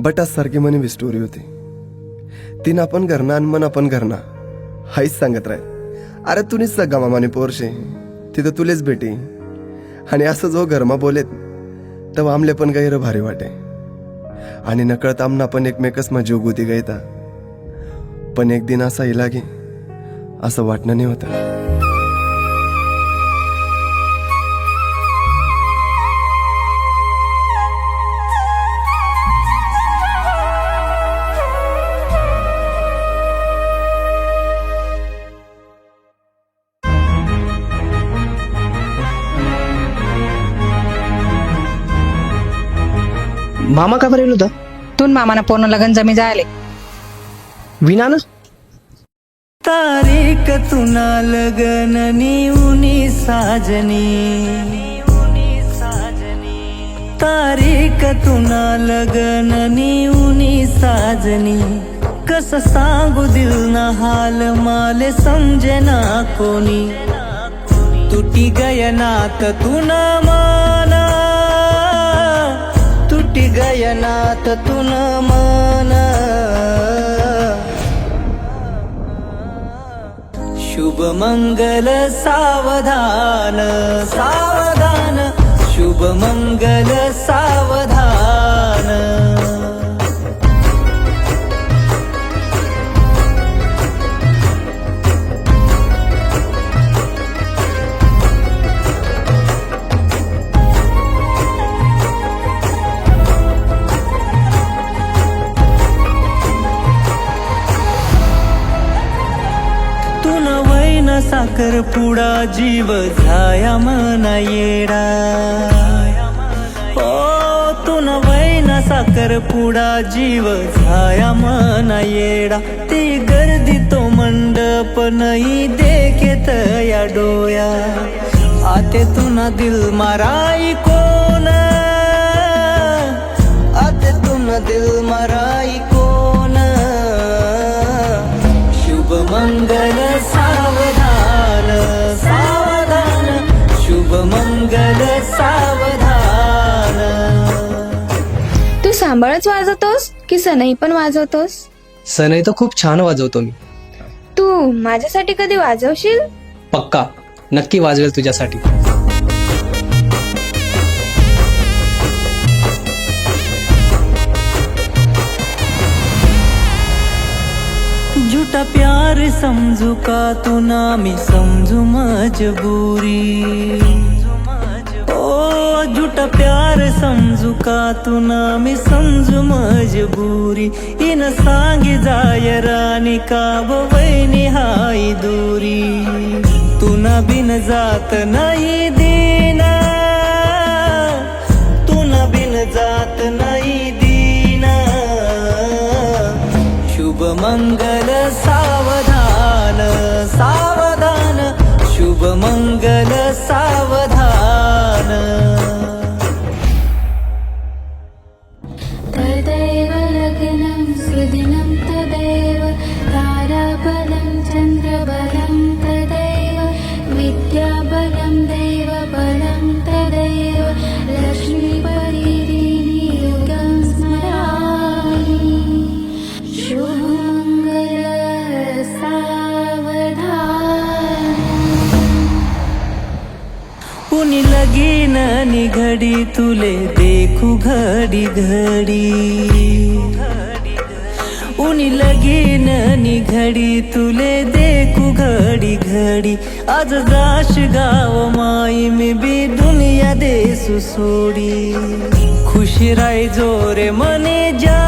But सारखी म्हणे बी story होती. तीन आपण घरना आणि मन आपण घरना हाईच सांगत राह. अरे तुनीच सगळा मामाने पोरशे तिथं तुलेच भेटी. आणि असं जो घरमा बोलेत तर आमले पण गैर भारी वाटे. आणि नकळत आमना पण एकमेकच मा जीव गुती गयता. पण एक दिन असा इला की असं वाटणं नाही होतं. मामा का बरं होता? तून मामाना पूर्ण लगन जमी जायले विना ना तारीख तुना लगन नी साजनी. तारीख तुना लगन नी साजनी. कस सांगू दिल ना हाल माले समजना कोणी. तुटी गयनात तुना माना. तुटी गयनात तुना माना. शुभ मंगल सावधान सावधान. शुभ मंगल सावधान. साखर पुडा जीव झाया मना येडा. ओ तुन वैना साखर पुडा जीव झाया मना येडा. ती गर्दी तो मंडप नाही देखेत या डोया. आते तुना दिल माराई कोण. आते तुना दिल माराई कोण. शुभ मंगल सावधान सावधान. शुभ मंगल सावधान. तू सांभाळच वाजवतोस की सनई पण वाजवतोस? सनई तर खूप छान वाजवतो मी. तू माझ्यासाठी कधी वाजवशील? पक्का नक्की वाजवेल तुझ्यासाठी. झूठा प्यार समझू का तू ना मी समझू मजबूरी. ओ झूठा प्यार समझू का तू ना मी समझू मजबूरी. इन सांगी जाय रानी का वैनी हाई दूरी. तू ना बिन जात नाही दीना. तू ना बिन जात नाही दीना. शुभ मंगल सावधान सावधान. शुभ मंगल सावधान. तदैव लग्नं सुदिनं तदैव ताराबलं चन्द्रबलं तदैव विद्याबलं देवबलं तदैव लक्ष्मीपरिदीनि युगं स्मरामि. शुभमंगल सावधान. उनी लगीन निघडी तुले देखू घडी घडी. उनी लगीन निघडी तुले देखू घडी घडी. आज जाश गाव माई मी बी दुनिया देसू सोडी. खुशी राय जोरे मने जा.